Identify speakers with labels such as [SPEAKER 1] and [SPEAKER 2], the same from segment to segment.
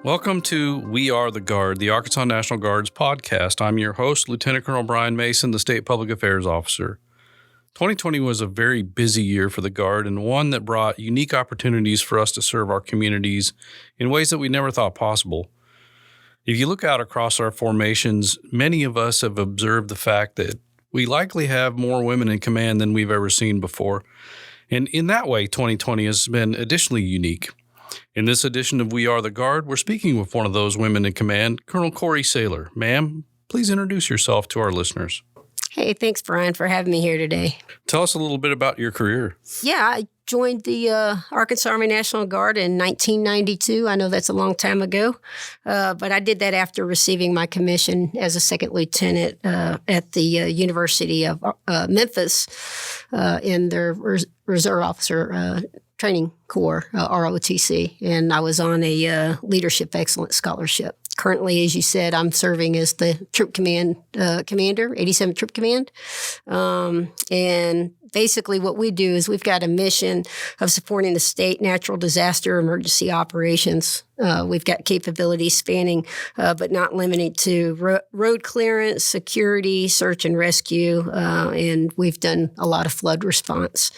[SPEAKER 1] Welcome to We Are the Guard, the Arkansas National Guard's podcast. I'm your host, Lieutenant Colonel Brian Mason, the State Public Affairs Officer. 2020 was a very busy year for the Guard and one that brought unique opportunities for us to serve our communities in ways that we never thought possible. If you look out across our formations, many of us have observed the fact that we likely have more women in command than we've ever seen before. And in that way, 2020 has been additionally unique. In this edition of We Are the Guard, we're speaking with one of those women in command, Colonel Corey Saylor. Ma'am, please introduce yourself to our listeners.
[SPEAKER 2] Hey, thanks, Brian, for having me here today.
[SPEAKER 1] Tell us a little bit about your career.
[SPEAKER 2] Yeah, I joined the Arkansas Army National Guard in 1992. I know that's a long time ago, but I did that after receiving my commission as a second lieutenant at the University of Memphis in their Reserve Officer Training Corps, ROTC, and I was on a Leadership Excellence Scholarship. Currently, as you said, I'm serving as the Troop Command Commander, 87th Troop Command. And basically what we do is we've got a mission of supporting the state natural disaster emergency operations. We've got capabilities spanning, but not limited to road clearance, security, search and rescue, and we've done a lot of flood response.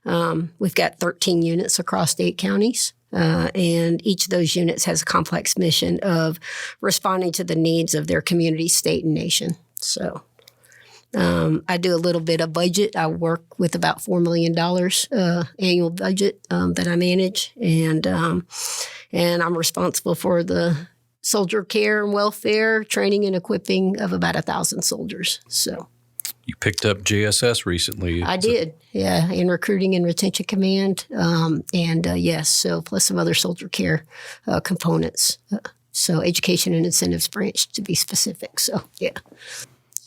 [SPEAKER 2] We've got 13 units across 8 counties. And each of those units has a complex mission of responding to the needs of their community, state, and nation. So I do a little bit of budget. I work with about $4 million annual budget that I manage, and I'm responsible for the soldier care and welfare, training and equiping of about 1,000 soldiers. So.
[SPEAKER 1] You picked up JSS recently.
[SPEAKER 2] I did, yeah, in Recruiting and Retention Command, yes, so plus some other soldier care components. So Education and Incentives Branch, to be specific, so yeah.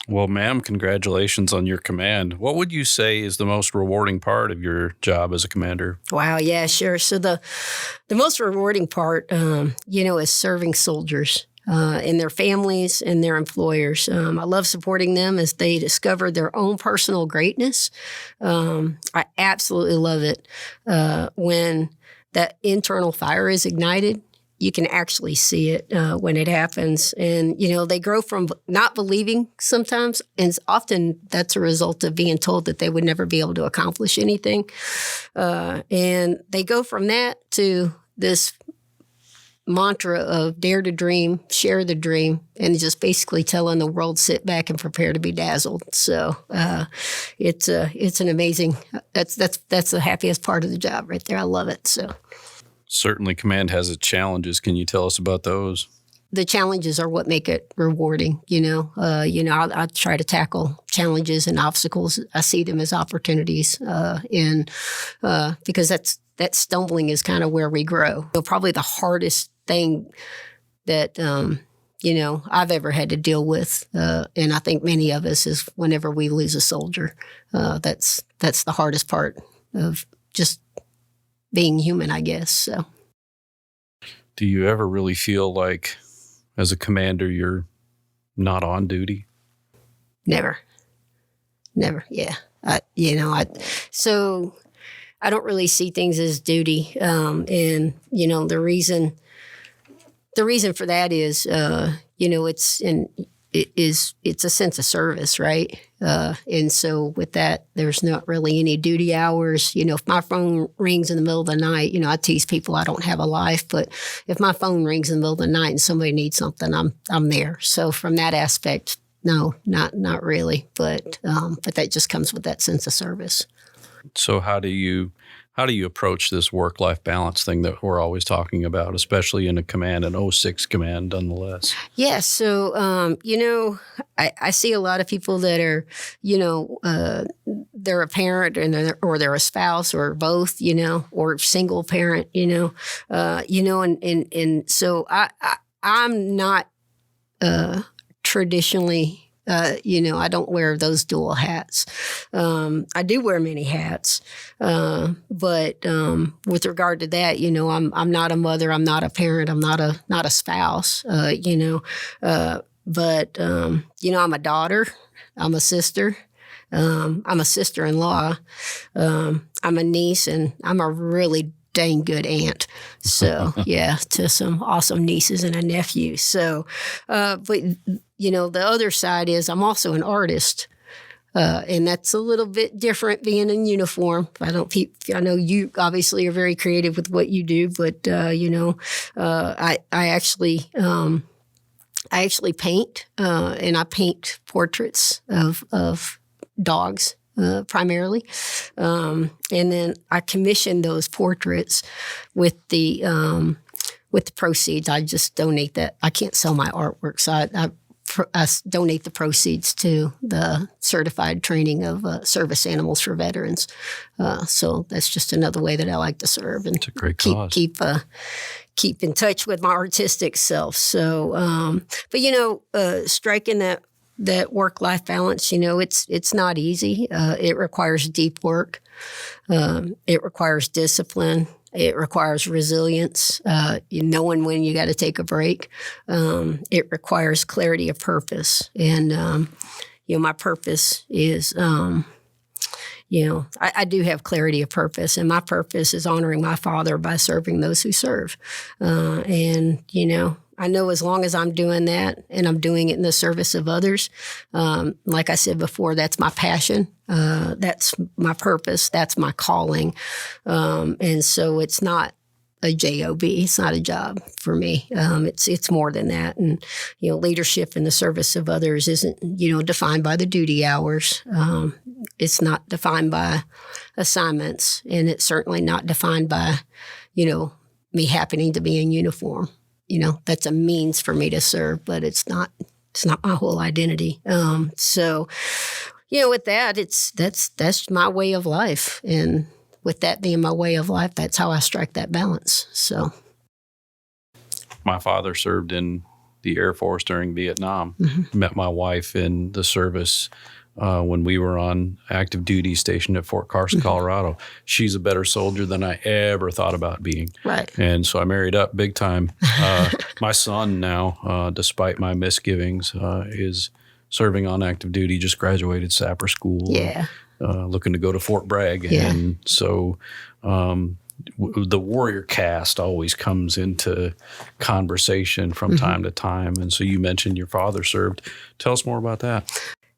[SPEAKER 1] Well, ma'am, congratulations on your command. What would you say is the most rewarding part of your job as a commander?
[SPEAKER 2] Wow, yeah, sure. So the most rewarding part, is serving soldiers. And their families and their employers. I love supporting them as they discover their own personal greatness. I absolutely love it when that internal fire is ignited. You can actually see it when it happens. And, they grow from not believing sometimes, and often that's a result of being told that they would never be able to accomplish anything. And they go from that to this mantra of dare to dream, share the dream, and just basically telling the world, sit back and prepare to be dazzled. So it's an amazing. That's the happiest part of the job right there. I love it. So
[SPEAKER 1] certainly, command has its challenges. Can you tell us about those?
[SPEAKER 2] The challenges are what make it rewarding. I try to tackle challenges and obstacles. I see them as opportunities, because that stumbling is kind of where we grow. Probably the hardest thing that, I've ever had to deal with, and I think many of us, is whenever we lose a soldier. That's the hardest part of just being human, I guess. So.
[SPEAKER 1] Do you ever really feel like, as a commander, you're not on duty?
[SPEAKER 2] Never. Yeah. So I don't really see things as duty. And, the reason for that is, it's a sense of service, right? And so with that, there's not really any duty hours. If my phone rings in the middle of the night, I tease people I don't have a life, but if my phone rings in the middle of the night and somebody needs something, I'm there. So from that aspect, no, not really, but that just comes with that sense of service.
[SPEAKER 1] So how do you approach this work-life balance thing that we're always talking about, especially in a command, an 06 command nonetheless?
[SPEAKER 2] Yeah. So, I see a lot of people that are, they're a parent or they're a spouse or both, or single parent, and so I'm not traditionally, I don't wear those dual hats. I do wear many hats, but with regard to that, I'm not a mother, I'm not a parent, I'm not a spouse, but I'm a daughter, I'm a sister, I'm a sister-in-law, I'm a niece, and I'm a really dang good aunt. So, yeah, to some awesome nieces and a nephew. So, but, you know, the other side is I'm also an artist. And that's a little bit different being in uniform. I know you obviously are very creative with what you do, but, you know, I actually paint, and I paint portraits of dogs. Primarily. And then I commission those portraits with the proceeds. I just donate that. I can't sell my artwork, so I donate the proceeds to the certified training of service animals for veterans. So that's just another way that I like to serve and
[SPEAKER 1] it's a great cause.
[SPEAKER 2] Keep in touch with my artistic self. So, but you know, striking that work-life balance, you know, it's not easy. It requires deep work. It requires discipline. It requires resilience, knowing when you got to take a break. It requires clarity of purpose. And, you know, my purpose is, you know, I do have clarity of purpose, and my purpose is honoring my father by serving those who serve. And, you know, I know as long as I'm doing that and I'm doing it in the service of others, like I said before, that's my passion. That's my purpose. That's my calling. And so it's not a job. It's not a job for me. It's more than that. And, you know, leadership in the service of others isn't, you know, defined by the duty hours. It's not defined by assignments, and it's certainly not defined by, you know, me happening to be in uniform. You know, that's a means for me to serve, but it's not my whole identity. So, you know, with that, that's my way of life. And with that being my way of life, that's how I strike that balance. So,
[SPEAKER 1] my father served in the Air Force during Vietnam.
[SPEAKER 2] Mm-hmm.
[SPEAKER 1] Met my wife in the service when we were on active duty stationed at Fort Carson,
[SPEAKER 2] Mm-hmm.
[SPEAKER 1] Colorado. She's a better soldier than I ever thought about being.
[SPEAKER 2] Right.
[SPEAKER 1] And so I married up big time. My son now, despite my misgivings, is serving on active duty, just graduated Sapper School.
[SPEAKER 2] Yeah.
[SPEAKER 1] Looking to go to Fort Bragg.
[SPEAKER 2] Yeah.
[SPEAKER 1] And so the warrior cast always comes into conversation from
[SPEAKER 2] Mm-hmm.
[SPEAKER 1] time to time. And so you mentioned your father served. Tell us more about that.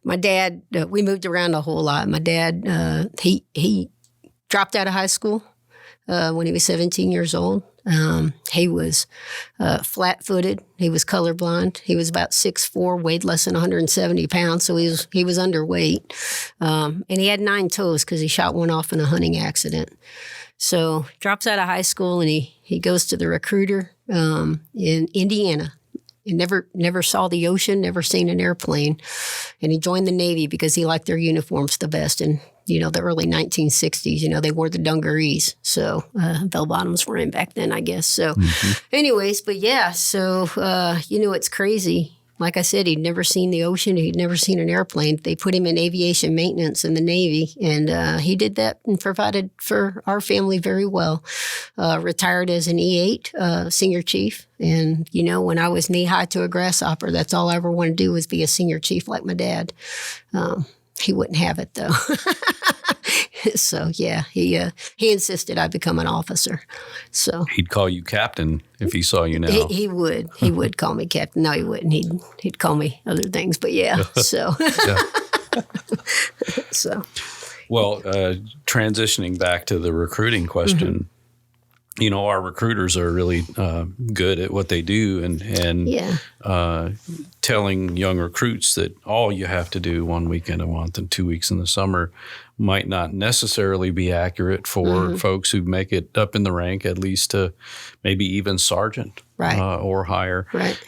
[SPEAKER 2] My dad, we moved around a whole lot. My dad, he dropped out of high school when he was 17 years old. He was flat-footed. He was colorblind. He was about 6'4", weighed less than 170 pounds, so he was underweight. And he had 9 toes because he shot one off in a hunting accident. So drops out of high school, and he goes to the recruiter in Indiana. He never saw the ocean, never seen an airplane. And he joined the Navy because he liked their uniforms the best. And, you know, the early 1960s, you know, they wore the dungarees. So bell bottoms were in back then, I guess. So anyways, but yeah, so, you know, it's crazy. Like I said, he'd never seen the ocean. He'd never seen an airplane. They put him in aviation maintenance in the Navy, and he did that and provided for our family very well. Retired as an E8 senior chief. And, you know, when I was knee-high to a grasshopper, that's all I ever wanted to do was be a senior chief like my dad. He wouldn't have it, though. So, yeah, he insisted I become an officer. So
[SPEAKER 1] He'd call you captain if he saw you now.
[SPEAKER 2] he would. He would call me captain. No, he wouldn't. He'd call me other things. But, yeah, so. So.
[SPEAKER 1] Well, transitioning back to the recruiting question, you know, our recruiters are really good at what they do, and telling young recruits that all you have to do 1 weekend a month and 2 weeks in the summer might not necessarily be accurate for folks who make it up in the rank, at least to maybe even sergeant or higher.
[SPEAKER 2] Right.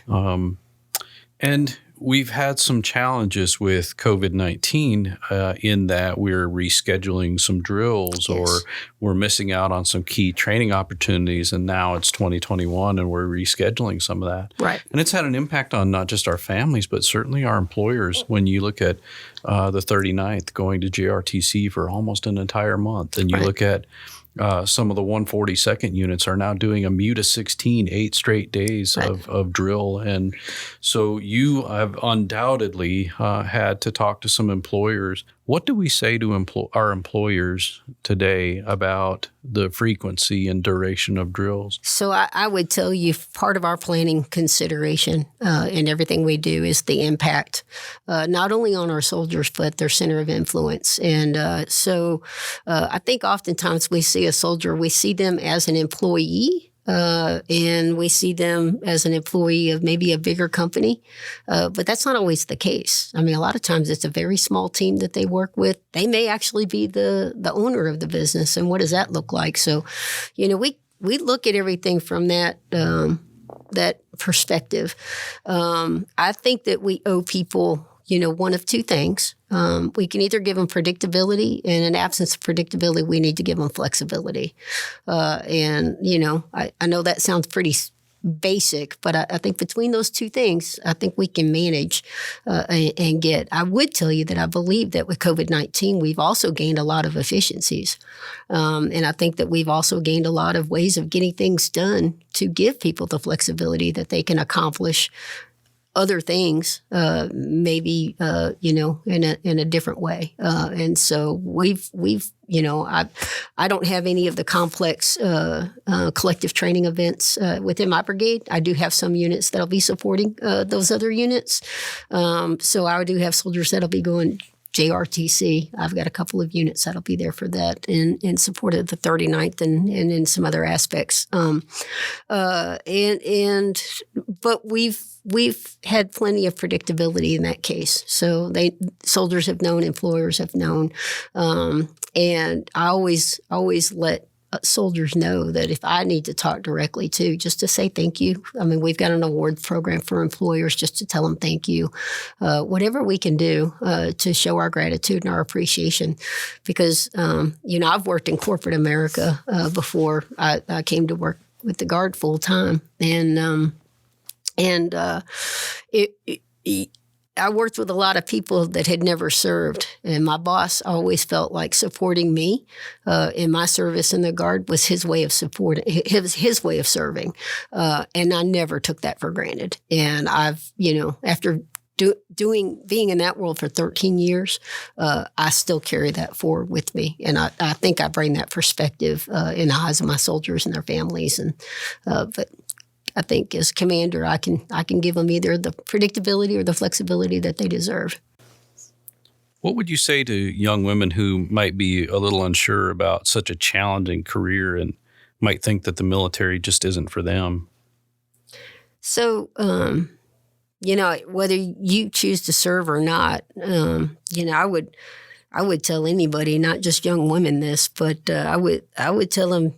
[SPEAKER 1] And we've had some challenges with COVID-19 in that we're rescheduling some drills or we're missing out on some key training opportunities. And now it's 2021 and we're rescheduling some of that.
[SPEAKER 2] Right.
[SPEAKER 1] And it's had an impact on not just our families, but certainly our employers. When you look at the 39th going to JRTC for almost an entire month, and you look at some of the 142nd units are now doing a MUTA 16, 8 straight days of drill. And so you have undoubtedly had to talk to some employers. What do we say to our employers today about the frequency and duration of drills?
[SPEAKER 2] So I would tell you part of our planning consideration in everything we do is the impact, not only on our soldiers, but their center of influence. And so I think oftentimes we see a soldier, we see them as an employee. And we see them as an employee of maybe a bigger company, but that's not always the case. I mean, a lot of times it's a very small team that they work with. They may actually be the owner of the business, and what does that look like? So, we look at everything from that perspective. I think that we owe people, one of two things. We can either give them predictability, and in absence of predictability, we need to give them flexibility. I know that sounds pretty basic, but I think between those two things, I think we can manage and get. I would tell you that I believe that with COVID-19, we've also gained a lot of efficiencies. And I think that we've also gained a lot of ways of getting things done to give people the flexibility that they can accomplish other things, maybe in a different way, and so we've I don't have any of the complex collective training events within my brigade. I do have some units that'll be supporting those other units, so I do have soldiers that'll be going JRTC. I've got a couple of units that'll be there for that in support of the 39th and in some other aspects. But we've had plenty of predictability in that case. So soldiers have known, employers have known, and I always let soldiers know that if I need to talk directly to, just to say thank you. I mean, we've got an award program for employers just to tell them thank you. Whatever we can do to show our gratitude and our appreciation. Because, I've worked in corporate America before I came to work with the Guard full time. I worked with a lot of people that had never served, and my boss always felt like supporting me in my service in the Guard was his way of supporting, his way of serving, and I never took that for granted. And I've, after being in that world for 13 years, I still carry that forward with me, and I think I bring that perspective in the eyes of my soldiers and their families, but I think as commander, I can give them either the predictability or the flexibility that they deserve.
[SPEAKER 1] What would you say to young women who might be a little unsure about such a challenging career and might think that the military just isn't for them?
[SPEAKER 2] So, whether you choose to serve or not, I would tell anybody, not just young women, this, but I would tell them,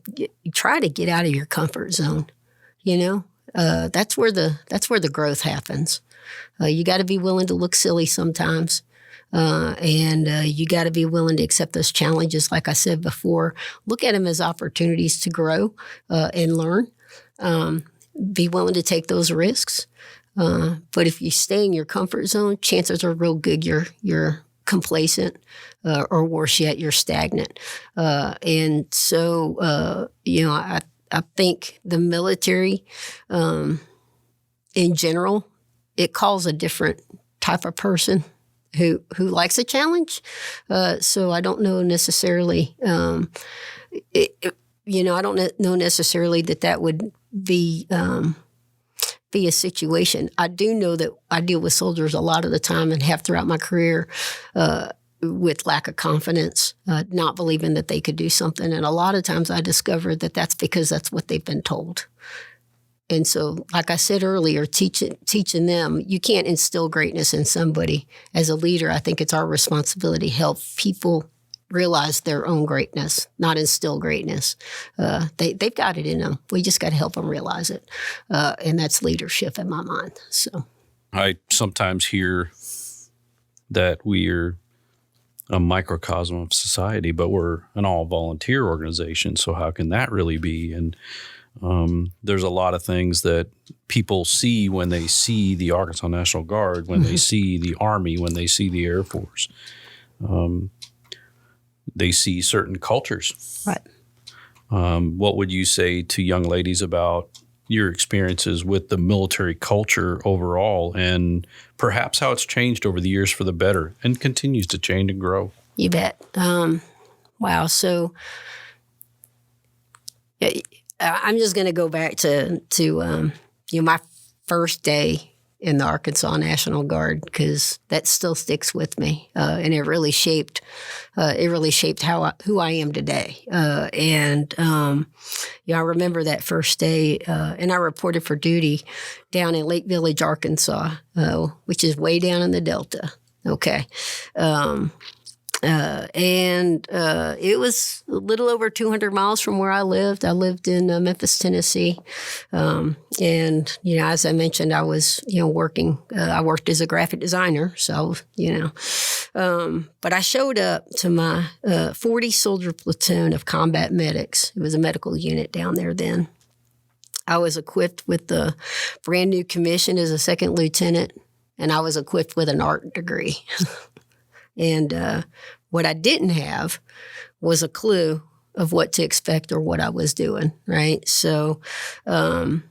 [SPEAKER 2] try to get out of your comfort zone. That's where the growth happens. You got to be willing to look silly sometimes, and you got to be willing to accept those challenges. Like I said before, look at them as opportunities to grow and learn. Be willing to take those risks. But if you stay in your comfort zone, chances are real good you're complacent, or worse yet, you're stagnant. And so, I think the military, in general, it calls a different type of person who likes a challenge. So I don't know necessarily, I don't know necessarily that would be a situation. I do know that I deal with soldiers a lot of the time and have throughout my career, with lack of confidence, not believing that they could do something. And a lot of times I discover that that's because that's what they've been told. And so, like I said earlier, teaching them, you can't instill greatness in somebody. As a leader, I think it's our responsibility to help people realize their own greatness, not instill greatness. They've got it in them. We just got to help them realize it. And that's leadership in my mind. So
[SPEAKER 1] I sometimes hear that we're a microcosm of society, but we're an all-volunteer organization. So how can that really be? And there's a lot of things that people see when they see the Arkansas National Guard, when they see the Army, when they see the Air Force. They see certain cultures.
[SPEAKER 2] Right.
[SPEAKER 1] What would you say to young ladies about your experiences with the military culture overall and perhaps how it's changed over the years for the better and continues to change and grow?
[SPEAKER 2] You bet. Wow. So I'm just going to go back to my first day in the Arkansas National Guard, because that still sticks with me, and it really shaped who I am today. I remember that first day, and I reported for duty down in Lake Village, Arkansas, which is way down in the Delta. Okay. It was a little over 200 miles from where I lived. I lived in Memphis, Tennessee. As I mentioned, I was, working, I worked as a graphic designer. So, but I showed up to my 40 soldier platoon of combat medics. It was a medical unit down there then. I was equipped with the brand new commission as a second lieutenant, and I was equipped with an art degree. And what I didn't have was a clue of what to expect or what I was doing, right? So, and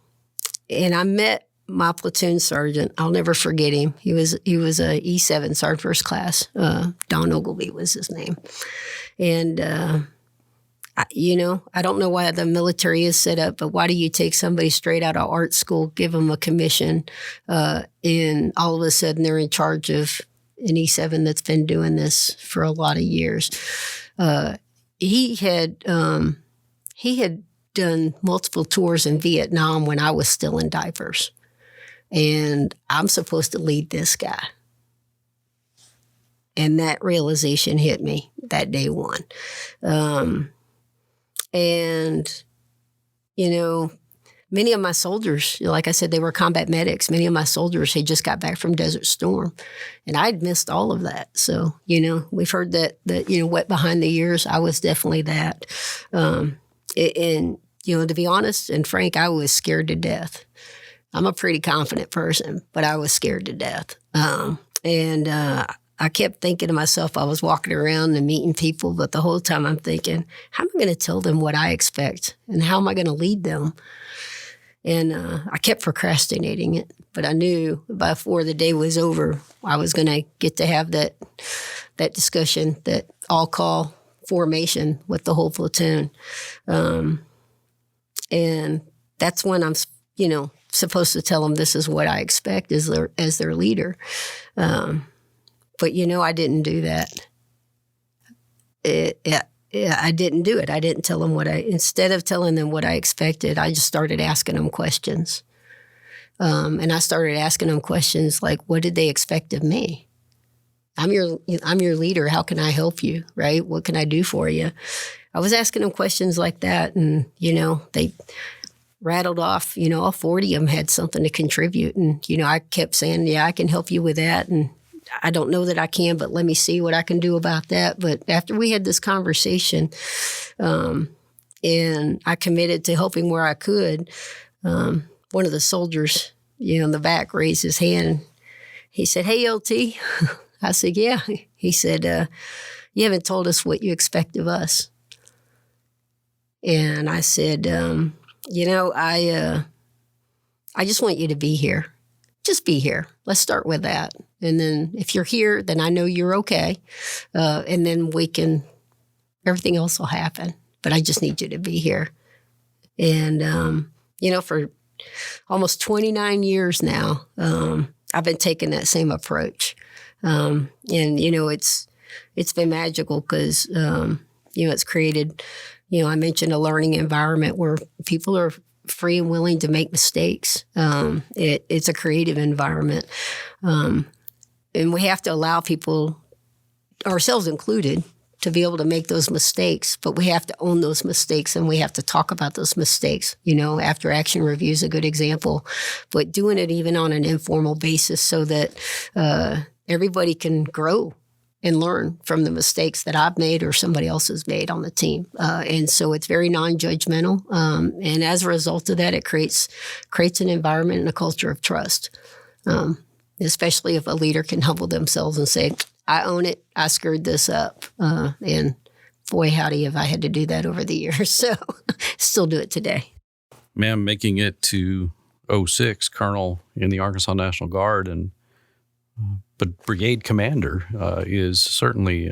[SPEAKER 2] I met my platoon sergeant. I'll never forget him. He was a E7 Sergeant First Class. Don Ogilvy was his name. And, I don't know why the military is set up, but why do you take somebody straight out of art school, give them a commission, and all of a sudden they're in charge of an E7 that's been doing this for a lot of years. He had done multiple tours in Vietnam when I was still in diapers. And I'm supposed to lead this guy. And that realization hit me that day one. Many of my soldiers, like I said, they were combat medics. Many of my soldiers had just got back from Desert Storm, and I'd missed all of that. So, we've heard that wet behind the ears. I was definitely that. To be honest and frank, I was scared to death. I'm a pretty confident person, but I was scared to death. I kept thinking to myself, I was walking around and meeting people, but the whole time I'm thinking, how am I going to tell them what I expect, and how am I going to lead them? And I kept procrastinating it, but I knew before the day was over, I was going to get to have that discussion, that all-call formation with the whole platoon. And that's when I'm, supposed to tell them this is what I expect as their leader. But, I didn't do that. I didn't do it. I didn't tell them instead of telling them what I expected, I just started asking them questions. And I started asking them questions like, what did they expect of me? I'm your leader. How can I help you? Right? What can I do for you? I was asking them questions like that. And, they rattled off, all 40 of them had something to contribute. And, I kept saying, yeah, I can help you with that. And I don't know that I can, but let me see what I can do about that. But after we had this conversation, and I committed to helping where I could, one of the soldiers, in the back raised his hand. He said, "Hey, LT." I said, "Yeah." He said, "You haven't told us what you expect of us." And I said, I just want you to be here. Just be here. Let's start with that. And then if you're here, then I know you're okay. And then everything else will happen. But I just need you to be here. And, for almost 29 years now, I've been taking that same approach. It's been magical because, it's created, I mentioned a learning environment where people are free and willing to make mistakes. It's a creative environment. And we have to allow people, ourselves included, to be able to make those mistakes, but we have to own those mistakes and we have to talk about those mistakes. After action review is a good example, but doing it even on an informal basis so that everybody can grow and learn from the mistakes that I've made or somebody else has made on the team. And so it's very non-judgmental. And as a result of that, it creates an environment and a culture of trust, especially if a leader can humble themselves and say, I own it, I screwed this up. And boy, howdy, have I had to do that over the years. So still do it today.
[SPEAKER 1] Ma'am, making it to 06, Colonel in the Arkansas National Guard, and but brigade commander is certainly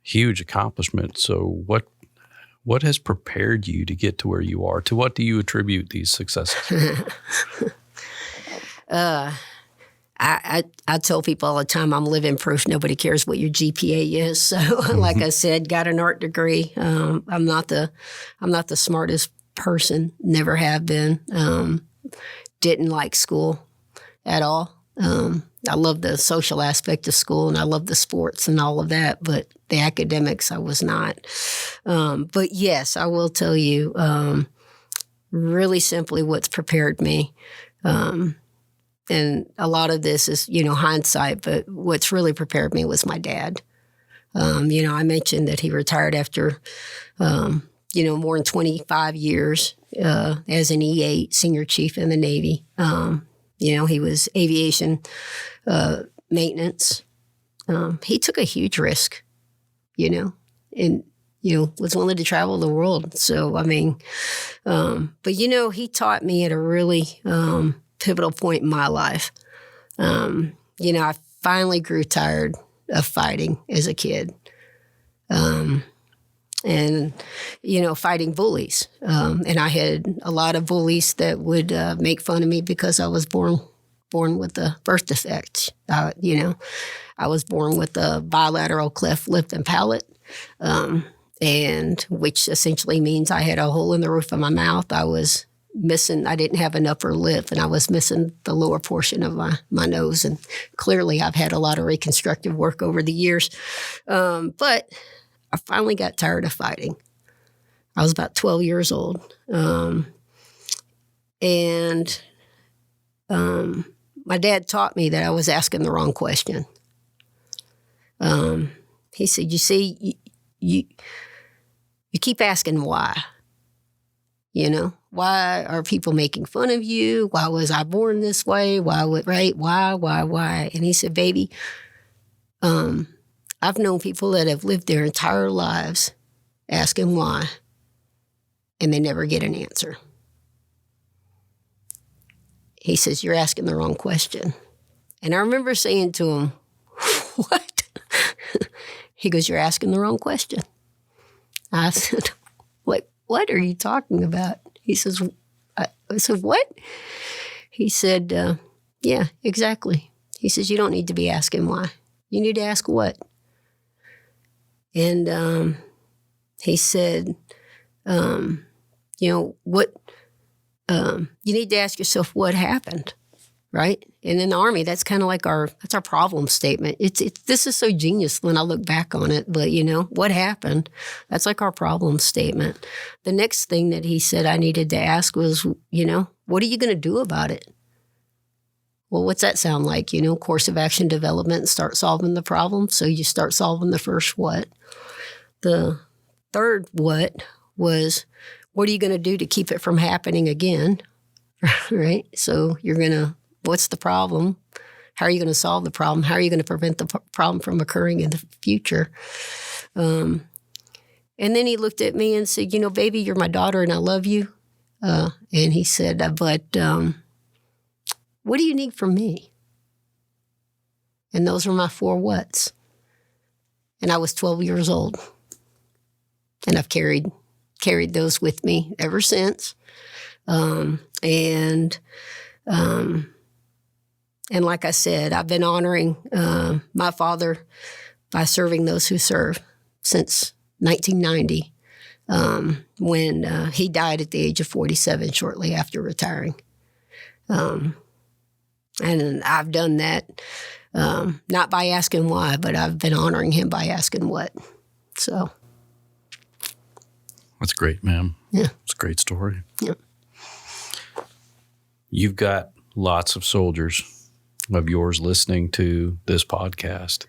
[SPEAKER 1] huge accomplishment. So what has prepared you to get to where you are? To what do you attribute these successes?
[SPEAKER 2] I tell people all the time, I'm living proof nobody cares what your GPA is. So, like I said, got an art degree. I'm not the smartest person. Never have been. Didn't like school at all. I love the social aspect of school, and I love the sports and all of that. But the academics, I was not. But yes, I will tell you, really simply, what's prepared me. And a lot of this is, hindsight, but what's really prepared me was my dad. I mentioned that he retired after, more than 25 years as an E8 senior chief in the Navy. He was aviation maintenance. He took a huge risk, and, was willing to travel the world. So, but, he taught me at a really pivotal point in my life. I finally grew tired of fighting as a kid. And fighting bullies. And I had a lot of bullies that would make fun of me because I was born with a birth defect. I was born with a bilateral cleft lip and palate, and which essentially means I had a hole in the roof of my mouth. I was missing, I didn't have an upper lip, and I was missing the lower portion of my nose. And clearly I've had a lot of reconstructive work over the years. But I finally got tired of fighting. I was about 12 years old. And my dad taught me that I was asking the wrong question. He said, you see, you keep asking why. Why are people making fun of you? Why was I born this way? Why? And he said, baby, I've known people that have lived their entire lives asking why, and they never get an answer. He says, you're asking the wrong question. And I remember saying to him, what? He goes, you're asking the wrong question. I said, what are you talking about? He says, I said, what? He said, yeah, exactly. He says, you don't need to be asking why. You need to ask what? And he said, what, you need to ask yourself what happened, right? And in the Army, that's kind of like that's our problem statement. This is so genius when I look back on it, but what happened? That's like our problem statement. The next thing that he said I needed to ask was, what are you going to do about it? Well, what's that sound like? Course of action development, start solving the problem. So you start solving the first what. The third what was, what are you going to do to keep it from happening again? Right? So what's the problem? How are you going to solve the problem? How are you going to prevent the problem from occurring in the future? And then he looked at me and said, baby, you're my daughter and I love you. And he said, but what do you need from me? And those were my 4 whats. And I was 12 years old. And I've carried those with me ever since. And like I said, I've been honoring my father by serving those who serve since 1990, when he died at the age of 47, shortly after retiring. And I've done that not by asking why, but I've been honoring him by asking what. So.
[SPEAKER 1] That's great, ma'am.
[SPEAKER 2] Yeah.
[SPEAKER 1] It's a great story.
[SPEAKER 2] Yeah.
[SPEAKER 1] You've got lots of soldiers of yours listening to this every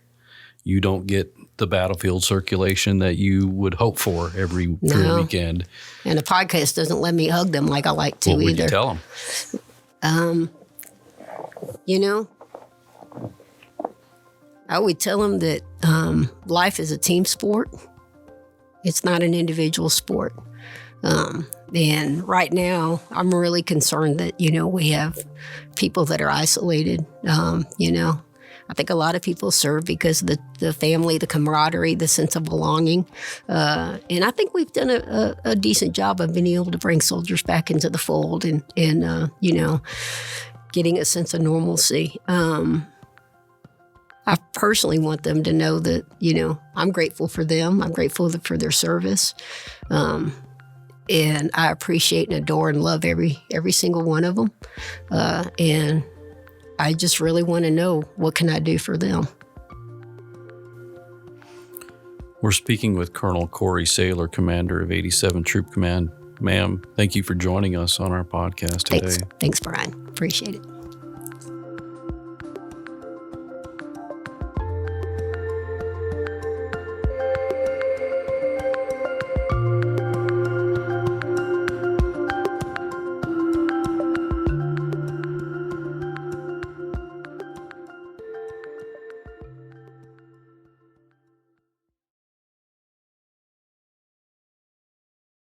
[SPEAKER 1] You don't get the battlefield circulation that you would hope for every weekend.
[SPEAKER 2] And the podcast doesn't let me hug them like I like to
[SPEAKER 1] either. What would
[SPEAKER 2] either.
[SPEAKER 1] you tell them?
[SPEAKER 2] I would tell them that life is a team sport. It's not an individual sport. And right now, I'm really concerned that, we have people that are isolated. I think a lot of people serve because of the family, the camaraderie, the sense of belonging. And I think we've done a decent job of being able to bring soldiers back into the fold and getting a sense of normalcy. I personally want them to know that, I'm grateful for them. I'm grateful for their service. And I appreciate and adore and love every single one of them. And I just really want to know, what can I do for them?
[SPEAKER 1] We're speaking with Colonel Corey Saylor, commander of 87 Troop Command. Ma'am, thank you for joining us on our podcast today.
[SPEAKER 2] Thanks, Brian. Appreciate it.